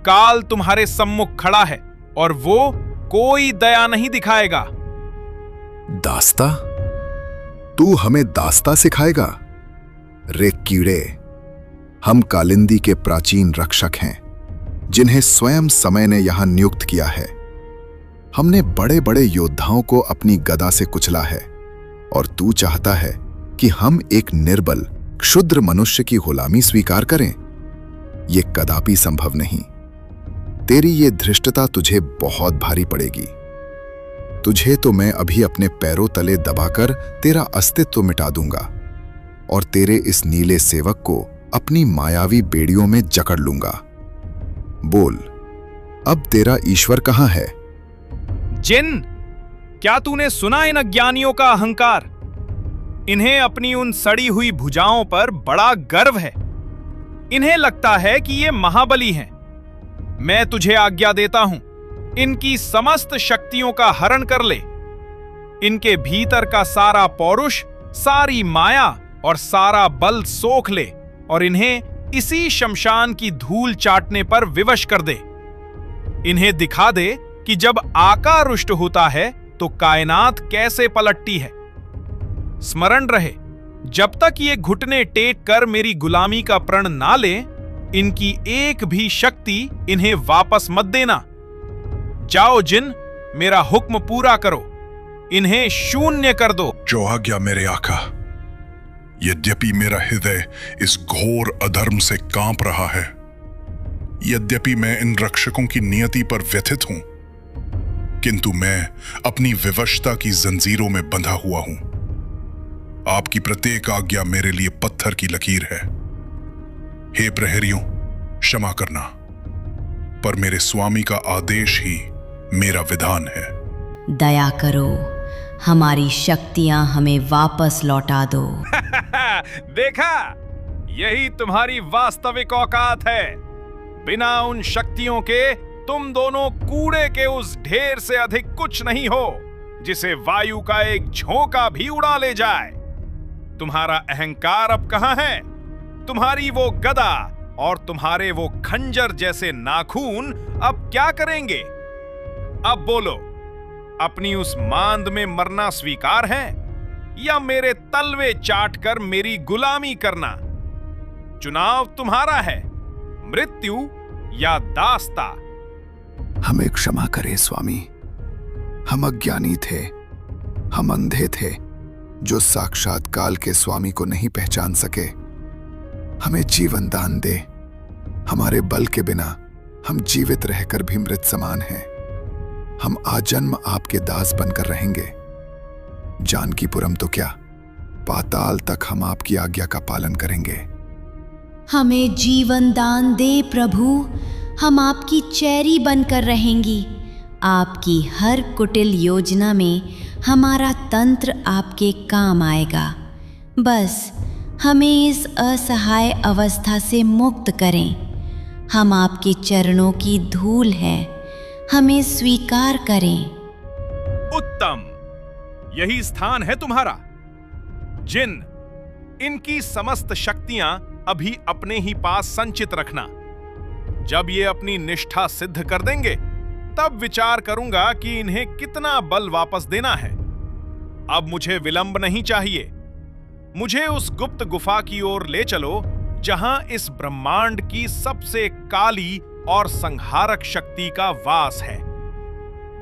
काल तुम्हारे सम्मुख खड़ा है और वो कोई दया नहीं दिखाएगा। दास्ता? तू हमें दास्ता सिखाएगा? रे कीड़े, हम कालिंदी के प्राचीन रक्षक हैं, जिन्हें स्वयं समय ने यहां नियुक्त किया है। हमने बड़े बड़े योद्धाओं को अपनी गदा से कुचला है, और तू चाहता है कि हम एक निर्बल क्षुद्र मनुष्य की गुलामी स्वीकार करें? ये कदापि संभव नहीं। तेरी ये धृष्टता तुझे बहुत भारी पड़ेगी। तुझे तो मैं अभी अपने पैरों तले दबाकर तेरा अस्तित्व मिटा दूंगा, और तेरे इस नीले सेवक को अपनी मायावी बेड़ियों में जकड़ लूंगा। बोल, अब तेरा ईश्वर कहां है? जिन, क्या तूने सुना इन अज्ञानियों का अहंकार? इन्हें अपनी उन सड़ी हुई भुजाओं पर बड़ा गर्व है। इन्हें लगता है कि ये महाबली हैं। मैं तुझे आज्ञा देता हूं, इनकी समस्त शक्तियों का हरण कर ले। इनके भीतर का सारा पौरुष, सारी माया और सारा बल सोख ले, और इन्हें इसी शमशान की धूल चाटने पर विवश कर दे। इन्हें दिखा दे कि जब आकार रुष्ट होता है तो कायनात कैसे पलटती है। स्मरण रहे, जब तक ये घुटने टेक कर मेरी गुलामी का प्रण ना ले, इनकी एक भी शक्ति इन्हें वापस मत देना। जाओ जिन, मेरा हुक्म पूरा करो, इन्हें शून्य कर दो। जो आज्ञा मेरे आका। यद्यपि मेरा हृदय इस घोर अधर्म से कांप रहा है, यद्यपि मैं इन रक्षकों की नियति पर व्यथित हूं, किंतु मैं अपनी विवशता की जंजीरों में बंधा हुआ हूं। आपकी प्रत्येक आज्ञा मेरे लिए पत्थर की लकीर है। हे प्रहरियों, क्षमा करना, पर मेरे स्वामी का आदेश ही मेरा विधान है। दया करो, हमारी शक्तियां हमें वापस लौटा दो। देखा, यही तुम्हारी वास्तविक औकात है। बिना उन शक्तियों के तुम दोनों कूड़े के उस ढेर से अधिक कुछ नहीं हो, जिसे वायु का एक झोंका भी उड़ा ले जाए। तुम्हारा अहंकार अब कहां है? तुम्हारी वो गदा और तुम्हारे वो खंजर जैसे नाखून अब क्या करेंगे? अब बोलो, अपनी उस मांद में मरना स्वीकार है, या मेरे तलवे चाट कर मेरी गुलामी करना? चुनाव तुम्हारा है, मृत्यु या दास्ता। हमें क्षमा करें स्वामी, हम अज्ञानी थे, हम अंधे थे, जो साक्षात काल के स्वामी को नहीं पहचान सके। हमें जीवन दान दे। हमारे बल के बिना हम जीवित रहकर भी मृत समान हैं। हम आजन्म आपके दास बनकर रहेंगे। जानकीपुरम तो क्या, पाताल तक हम आपकी आज्ञा का पालन करेंगे। हमें जीवन दान दे प्रभु, हम आपकी चेरी बनकर रहेंगी। आपकी हर कुटिल योजना में हमारा तंत्र आपके काम आएगा। बस हमें इस असहाय अवस्था से मुक्त करें। हम आपके चरणों की धूल हैं, हमें स्वीकार करें। उत्तम, यही स्थान है तुम्हारा। जिन, इनकी समस्त शक्तियां अभी अपने ही पास संचित रखना। जब ये अपनी निष्ठा सिद्ध कर देंगे, तब विचार करूंगा कि इन्हें कितना बल वापस देना है। अब मुझे विलंब नहीं चाहिए। मुझे उस गुप्त गुफा की ओर ले चलो जहां इस ब्रह्मांड की सबसे काली और संहारक शक्ति का वास है।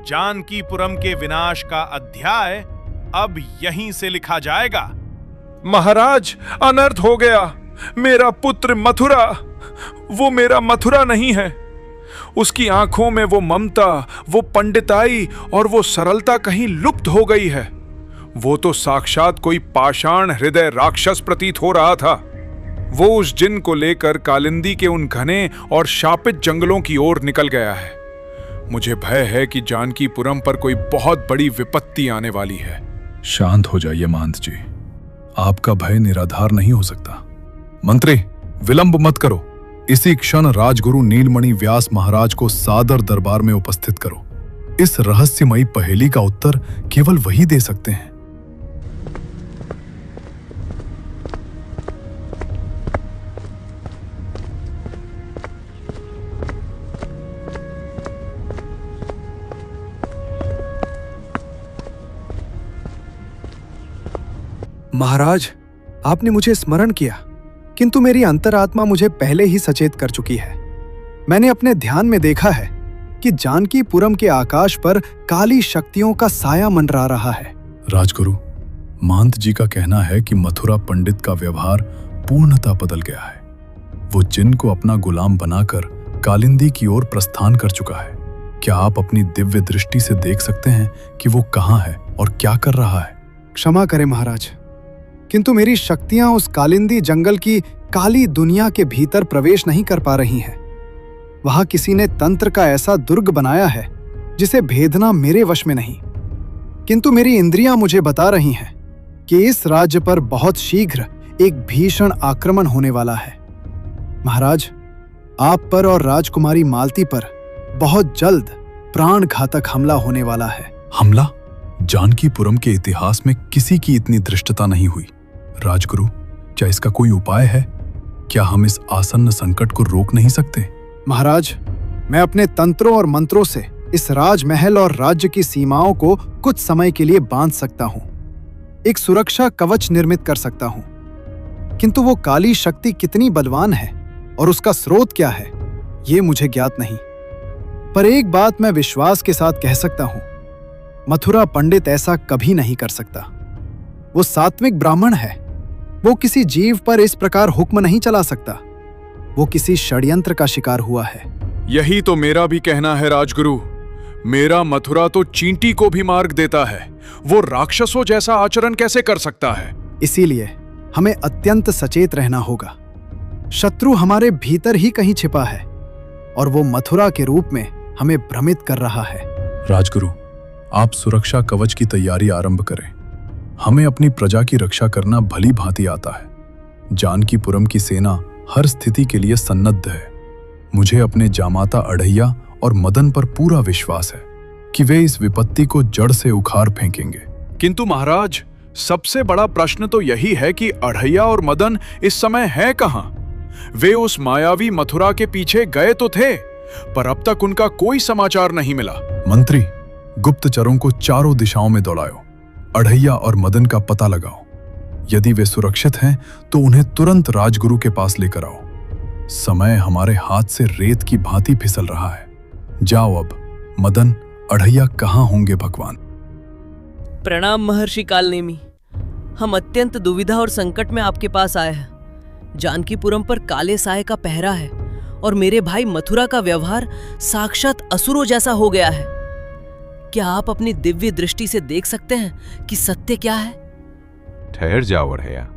जानकीपुरम के विनाश का अध्याय अब यहीं से लिखा जाएगा। महाराज, अनर्थ हो गया। मेरा पुत्र मथुरा, वो मेरा मथुरा नहीं है। उसकी आंखों में वो ममता, वो पंडिताई और वो सरलता कहीं लुप्त हो गई है। वो तो साक्षात कोई पाषाण हृदय राक्षस प्रतीत हो रहा था। वो उस जिन को लेकर कालिंदी के उन घने और शापित जंगलों की ओर निकल गया है। मुझे भय है कि जानकीपुरम पर कोई बहुत बड़ी विपत्ति आने वाली है। शांत हो जाइए महंत जी, आपका भय निराधार नहीं हो सकता। मंत्री, विलंब मत करो। इसी क्षण राजगुरु नीलमणि व्यास महाराज को सादर दरबार में उपस्थित करो। इस रहस्यमयी पहेली का उत्तर केवल वही दे सकते हैं। महाराज, आपने मुझे स्मरण किया, किंतु मेरी अंतरात्मा मुझे पहले ही सचेत कर चुकी है। मैंने अपने ध्यान में देखा है कि जानकीपुरम के आकाश पर काली शक्तियों का साया मंडरा रहा है। राजगुरु, महंत जी का कहना है कि मथुरा पंडित का व्यवहार पूर्णतः बदल गया है। वो जिन को अपना गुलाम बनाकर कालिंदी की ओर प्रस्थान कर चुका है। क्या आप अपनी दिव्य दृष्टि से देख सकते हैं कि वो कहाँ है और क्या कर रहा है? क्षमा करें महाराज, किंतु मेरी शक्तियां उस कालिंदी जंगल की काली दुनिया के भीतर प्रवेश नहीं कर पा रही हैं। वहां किसी ने तंत्र का ऐसा दुर्ग बनाया है जिसे भेदना मेरे वश में नहीं। किंतु मेरी इंद्रियां मुझे बता रही हैं कि इस राज्य पर बहुत शीघ्र एक भीषण आक्रमण होने वाला है। महाराज, आप पर और राजकुमारी मालती पर बहुत जल्द प्राण घातक हमला होने वाला है। हमला? जानकीपुरम के इतिहास में किसी की इतनी धृष्टता नहीं हुई। राजगुरु, क्या इसका कोई उपाय है? क्या हम इस आसन्न संकट को रोक नहीं सकते? महाराज, मैं अपने तंत्रों और मंत्रों से इस राजमहल और राज्य की सीमाओं को कुछ समय के लिए बांध सकता हूं। एक सुरक्षा कवच निर्मित कर सकता हूं। किंतु वो काली शक्ति कितनी बलवान है और उसका स्रोत क्या है, ये मुझे ज्ञात नहीं। पर एक बात मैं विश्वास के साथ कह सकता हूं, मथुरा पंडित ऐसा कभी नहीं कर सकता। वो सात्विक ब्राह्मण है। वो किसी जीव पर इस प्रकार हुक्म नहीं चला सकता। वो किसी षड्यंत्र का शिकार हुआ है। यही तो मेरा भी कहना है राजगुरु। मेरा मथुरा तो चींटी को भी मार्ग देता है। वो राक्षसों जैसा आचरण कैसे कर सकता है? इसीलिए हमें अत्यंत सचेत रहना होगा। शत्रु हमारे भीतर ही कहीं छिपा है और वो मथुरा के रूप में हमें भ्रमित कर रहा है। राजगुरु, आप सुरक्षा कवच की तैयारी आरंभ करें। हमें अपनी प्रजा की रक्षा करना भली भांति आता है। जानकीपुरम की सेना हर स्थिति के लिए सन्नद्ध है। मुझे अपने जामाता अढ़ैया और मदन पर पूरा विश्वास है कि वे इस विपत्ति को जड़ से उखाड़ फेंकेंगे। किंतु महाराज, सबसे बड़ा प्रश्न तो यही है कि अढ़ैया और मदन इस समय हैं कहां? वे उस मायावी मथुरा के पीछे गए तो थे, पर अब तक उनका कोई समाचार नहीं मिला। मंत्री, गुप्तचरों को चारों दिशाओं में दौड़ाओ। अढ़ैया और मदन का पता लगाओ। यदि वे सुरक्षित हैं तो उन्हें तुरंत राजगुरु के पास लेकर आओ। समय हमारे हाथ से रेत की भांति फिसल रहा है। जाओ अब। मदन, अढ़ैया कहाँ होंगे भगवान? प्रणाम महर्षि कालनेमी। हम अत्यंत दुविधा और संकट में आपके पास आए हैं। जानकीपुरम पर काले साए का पहरा है और मेरे भाई मथुरा का व्यवहार साक्षात असुरों जैसा हो गया है। क्या आप अपनी दिव्य दृष्टि से देख सकते हैं कि सत्य क्या है? ठहर जाओ अढ़ैया,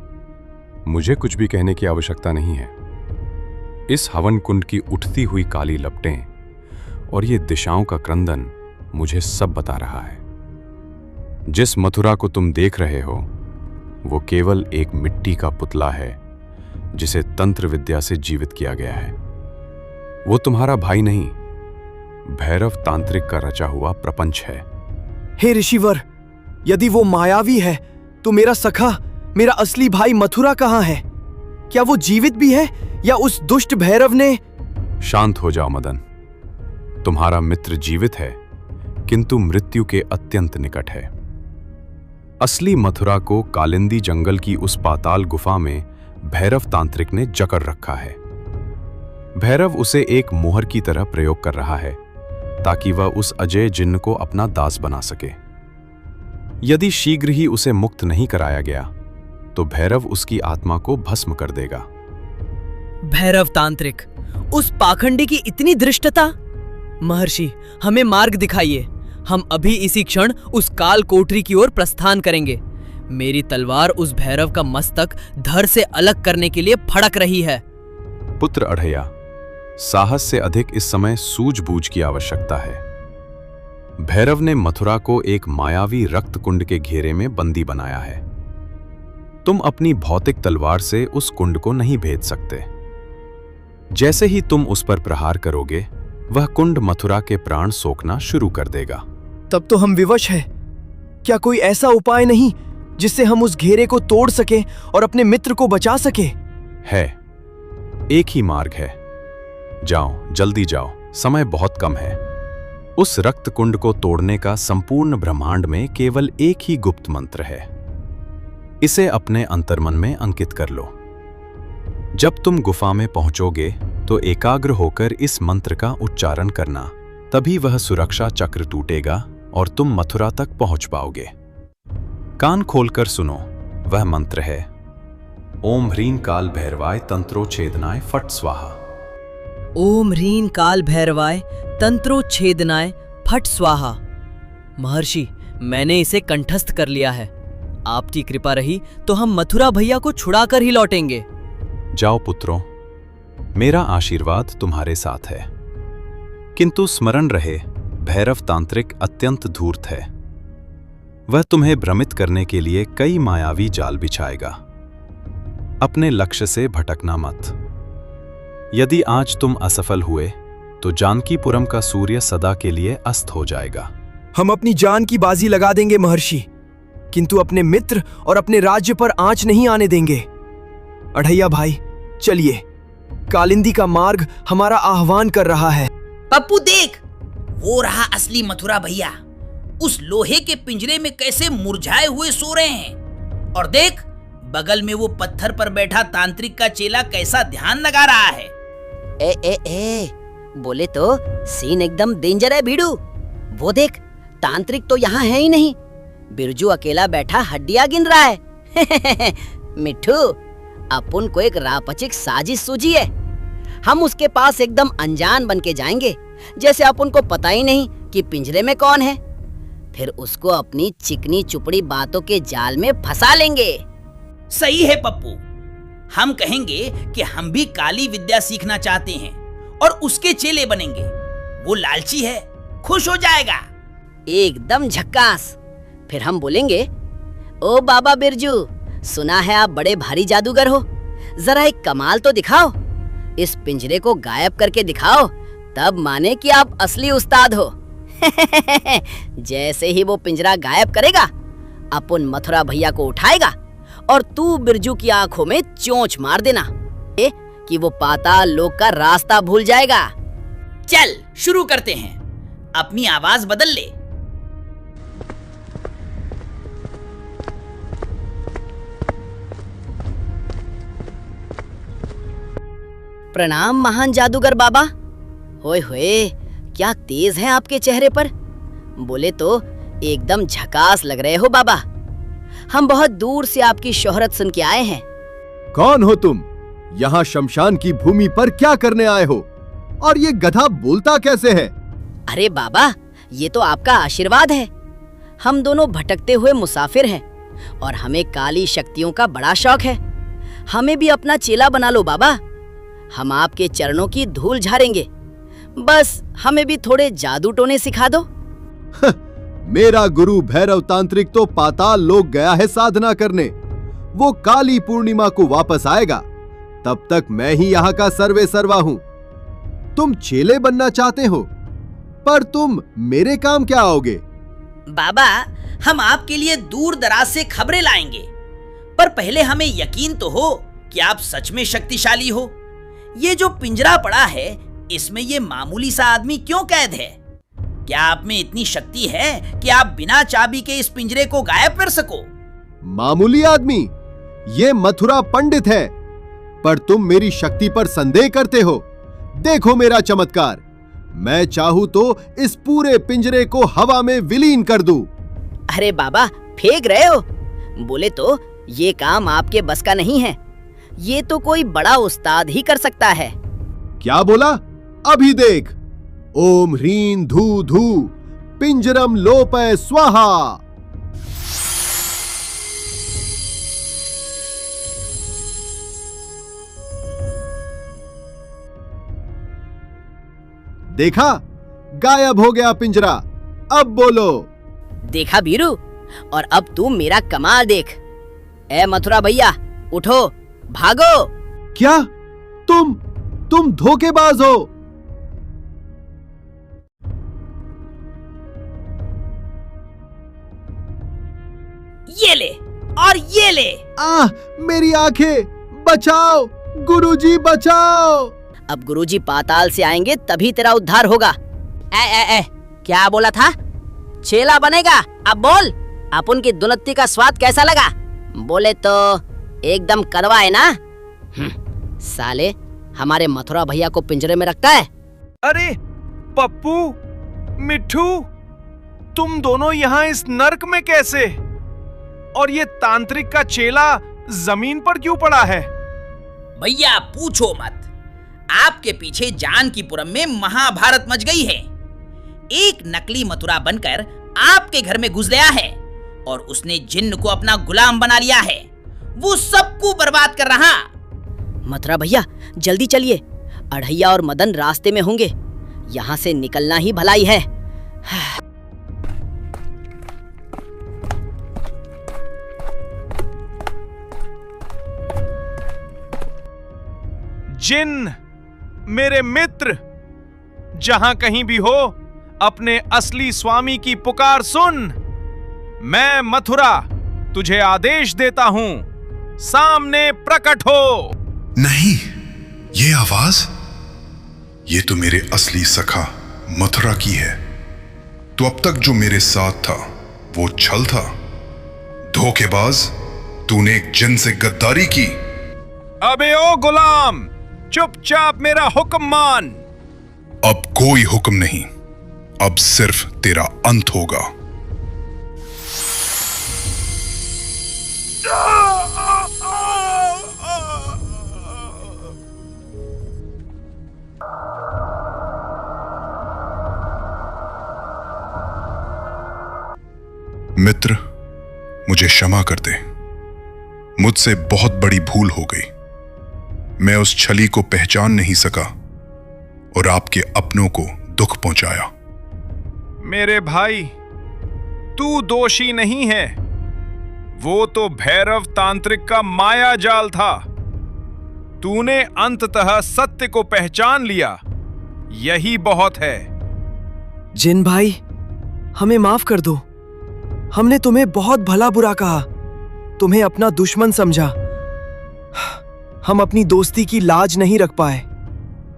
मुझे कुछ भी कहने की आवश्यकता नहीं है। इस हवन कुंड की उठती हुई काली लपटें और ये दिशाओं का क्रंदन मुझे सब बता रहा है। जिस मथुरा को तुम देख रहे हो वो केवल एक मिट्टी का पुतला है जिसे तंत्र विद्या से जीवित किया गया है। वो तुम्हारा भाई नहीं, भैरव तांत्रिक का रचा हुआ प्रपंच है। हे ऋषिवर, यदि वो मायावी है तो मेरा सखा, मेरा असली भाई मथुरा कहाँ है? क्या वो जीवित भी है या उस दुष्ट भैरव ने? शांत हो जाओ मदन। तुम्हारा मित्र जीवित है, किंतु मृत्यु के अत्यंत निकट है। असली मथुरा को कालिंदी जंगल की उस पाताल गुफा में भैरव तांत्रिक ने जकड़ रखा है। भैरव उसे एक मोहर की तरह प्रयोग कर रहा है ताकि वह उस अजय जिन्न को अपना दास बना सके। यदि शीघ्र ही उसे मुक्त नहीं कराया गया तो भैरव उसकी आत्मा को भस्म कर देगा। भैरव तांत्रिक, उस पाखंडी की इतनी धृष्टता! महर्षि, हमें मार्ग दिखाइए। हम अभी इसी क्षण उस काल कोठरी की ओर प्रस्थान करेंगे। मेरी तलवार उस भैरव का मस्तक धड़ से अलग करने के लिए फड़क रही है। पुत्र अढ़ैया, साहस से अधिक इस समय सूझबूझ की आवश्यकता है। भैरव ने मथुरा को एक मायावी रक्त कुंड के घेरे में बंदी बनाया है। तुम अपनी भौतिक तलवार से उस कुंड को नहीं भेद सकते। जैसे ही तुम उस पर प्रहार करोगे, वह कुंड मथुरा के प्राण सोखना शुरू कर देगा। तब तो हम विवश हैं। क्या कोई ऐसा उपाय नहीं जिससे हम उस घेरे को तोड़ सकें और अपने मित्र को बचा सके? है, एक ही मार्ग है। जाओ, जल्दी जाओ, समय बहुत कम है। उस रक्त कुंड को तोड़ने का संपूर्ण ब्रह्मांड में केवल एक ही गुप्त मंत्र है। इसे अपने अंतर्मन में अंकित कर लो। जब तुम गुफा में पहुंचोगे तो एकाग्र होकर इस मंत्र का उच्चारण करना, तभी वह सुरक्षा चक्र टूटेगा और तुम मथुरा तक पहुंच पाओगे। कान खोलकर सुनो, वह मंत्र है ओम ह्रीं काल भैरवाय तंत्रोच्छेदनाय फट स्वाहा। ओम ह्रीं काल भैरवाय तंत्रोच्छेदनाय फट स्वाहा। महर्षि, मैंने इसे कंठस्थ कर लिया है। आपकी कृपा रही तो हम मथुरा भैया को छुड़ाकर ही लौटेंगे। जाओ पुत्रों, मेरा आशीर्वाद तुम्हारे साथ है। किंतु स्मरण रहे, भैरव तांत्रिक अत्यंत धूर्त है। वह तुम्हें भ्रमित करने के लिए कई मायावी जाल बिछाएगा। अपने लक्ष्य से भटकना मत। यदि आज तुम असफल हुए तो जानकीपुरम का सूर्य सदा के लिए अस्त हो जाएगा। हम अपनी जान की बाजी लगा देंगे महर्षि, किंतु अपने मित्र और अपने राज्य पर आंच नहीं आने देंगे। अढ़ैया भाई, चलिए, कालिंदी का मार्ग हमारा आह्वान कर रहा है। पप्पू देख, वो रहा असली मथुरा भैया। उस लोहे के पिंजरे में कैसे मुरझाए हुए सो रहे हैं। और देख, बगल में वो पत्थर पर बैठा तांत्रिक का चेला कैसा ध्यान लगा रहा है। ए, बोले तो सीन एकदम डेंजर है भीड़ू। वो देख, तांत्रिक तो यहाँ है ही नहीं। बिरजू अकेला बैठा हड्डियां गिन रहा है। मिठू, अपन को एक रापचिक साजिश सूझी है। हम उसके पास एकदम अनजान बन के जाएंगे, जैसे अपन को पता ही नहीं कि पिंजरे में कौन है। फिर उसको अपनी चिकनी चुपड़ी बातों के जाल में फंसा लेंगे। सही है पप्पू। हम कहेंगे कि हम भी काली विद्या सीखना चाहते हैं और उसके चेले बनेंगे। वो लालची है, खुश हो जाएगा। एकदम झक्कास। फिर हम बोलेंगे, ओ बाबा बिरजू, सुना है आप बड़े भारी जादूगर हो। जरा एक कमाल तो दिखाओ। इस पिंजरे को गायब करके दिखाओ, तब माने कि आप असली उस्ताद हो। जैसे ही वो पिंजरा गायब करेगा, अपन मथुरा भैया को उठाएगा और तू बिरजू की आंखों में चोंच मार देना कि वो पाताल लोक का रास्ता भूल जाएगा। चल शुरू करते हैं। अपनी आवाज बदल ले। प्रणाम महान जादूगर बाबा। होए होए, क्या तेज है आपके चेहरे पर। बोले तो एकदम झकास लग रहे हो बाबा। हम बहुत दूर से आपकी शोहरत सुन के आए हैं। कौन हो तुम? यहाँ शमशान की भूमि पर क्या करने आए हो? और ये गधा बोलता कैसे है? अरे बाबा, ये तो आपका आशीर्वाद है। हम दोनों भटकते हुए मुसाफिर हैं और हमें काली शक्तियों का बड़ा शौक है। हमें भी अपना चेला बना लो बाबा। हम आपके चरणों की धूल झाड़ेंगे। बस हमें भी थोड़े जादू टोने सिखा दो। मेरा गुरु भैरव तांत्रिक तो पाताल लोक गया है साधना करने। वो काली पूर्णिमा को वापस आएगा, तब तक मैं ही यहाँ का सर्वे सर्वा हूँ। तुम चेले बनना चाहते हो, पर तुम मेरे काम क्या आओगे? बाबा, हम आपके लिए दूर दराज से खबरें लाएंगे, पर पहले हमें यकीन तो हो कि आप सच में शक्तिशाली हो। ये जो पिंजरा पड़ा है, इसमें ये मामूली सा आदमी क्यों कैद है? क्या आप में इतनी शक्ति है कि आप बिना चाबी के इस पिंजरे को गायब कर सको? मामूली आदमी, ये मथुरा पंडित है, पर तुम मेरी शक्ति पर संदेह करते हो। देखो मेरा चमत्कार, मैं चाहूं तो इस पूरे पिंजरे को हवा में विलीन कर दूं। अरे बाबा, फेंक रहे हो? बोले तो ये काम आपके बस का नहीं है, ये तो कोई बड़ा उस्ताद ही कर सकता है। क्या बोला? अभी देख। ओम ह्रीं धू धू पिंजरम लोपय स्वाहा। देखा, गायब हो गया पिंजरा। अब बोलो। देखा बीरू, और अब तू मेरा कमाल देख। ए मथुरा भैया, उठो, भागो। क्या? तुम धोखेबाज हो। ये ले और ये ले। मेरी आंखें, बचाओ गुरुजी, बचाओ। अब गुरुजी पाताल से आएंगे तभी तेरा उद्धार होगा। ए, क्या बोला था? चेला बनेगा? अब बोल, अपन की दुलत्ती का स्वाद कैसा लगा? बोले तो एकदम कड़वा है ना? साले, हमारे मथुरा भैया को पिंजरे में रखता है। अरे पप्पू, मिट्ठू, तुम दोनों यहाँ इस नर्क में कैसे? और ये तांत्रिक का चेला जमीन पर क्यों पड़ा है? भैया पूछो मत, आपके पीछे जानकीपुरम में महाभारत मच गई है। एक नकली मथुरा बनकर आपके घर में घुस गया है और उसने जिन्न को अपना गुलाम बना लिया है। वो सबको बर्बाद कर रहा। मथुरा भैया, जल्दी चलिए, अढ़ैया और मदन रास्ते में होंगे। यहाँ से निकलना ही भलाई है। जिन, मेरे मित्र, जहां कहीं भी हो, अपने असली स्वामी की पुकार सुन। मैं मथुरा तुझे आदेश देता हूं, सामने प्रकट हो। नहीं, ये आवाज, ये तो मेरे असली सखा मथुरा की है। तो अब तक जो मेरे साथ था वो छल था। धोखेबाज, तूने एक जिन से गद्दारी की। अबे ओ गुलाम, चुपचाप मेरा हुक्म मान। अब कोई हुक्म नहीं, अब सिर्फ तेरा अंत होगा। मित्र, मुझे क्षमा कर दे। मुझसे बहुत बड़ी भूल हो गई। मैं उस छली को पहचान नहीं सका और आपके अपनों को दुख पहुंचाया। मेरे भाई, तू दोषी नहीं है। वो तो भैरव तांत्रिक का माया जाल था। तूने अंततः सत्य को पहचान लिया, यही बहुत है। जिन भाई, हमें माफ कर दो। हमने तुम्हें बहुत भला बुरा कहा, तुम्हें अपना दुश्मन समझा। हम अपनी दोस्ती की लाज नहीं रख पाए।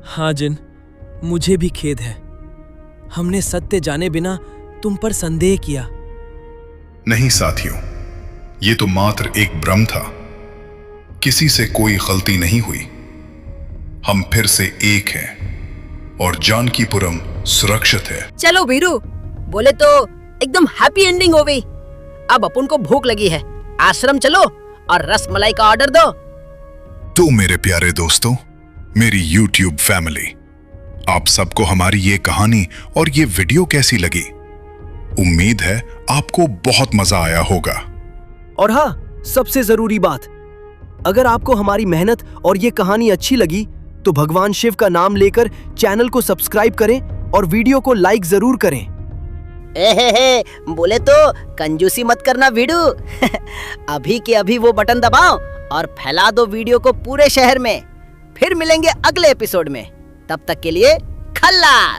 हाँ जिन, मुझे भी खेद है। हमने सत्य जाने बिना तुम पर संदेह किया। नहीं साथियों, ये तो मात्र एक भ्रम था। किसी से कोई गलती नहीं हुई। हम फिर से एक हैं और जानकीपुरम सुरक्षित है। चलो वीरू, बोले तो एकदम हैप्पी एंडिंग हो गई। अब अपन को भूख लगी है, आश्रम चलो और रसमलाई का ऑर्डर दो। तो मेरे प्यारे दोस्तों, मेरी YouTube फैमिली, आप सबको हमारी ये कहानी और ये वीडियो कैसी लगी? उम्मीद है आपको बहुत मजा आया होगा। और हाँ, सबसे जरूरी बात, अगर आपको हमारी मेहनत और ये कहानी अच्छी लगी तो भगवान शिव का नाम लेकर चैनल को सब्सक्राइब करें और वीडियो को लाइक जरूर करें। बोले तो कंजूसी मत करना वीडू। अभी के अभी वो बटन दबाओ और फैला दो वीडियो को पूरे शहर में। फिर मिलेंगे अगले एपिसोड में, तब तक के लिए खल्लास।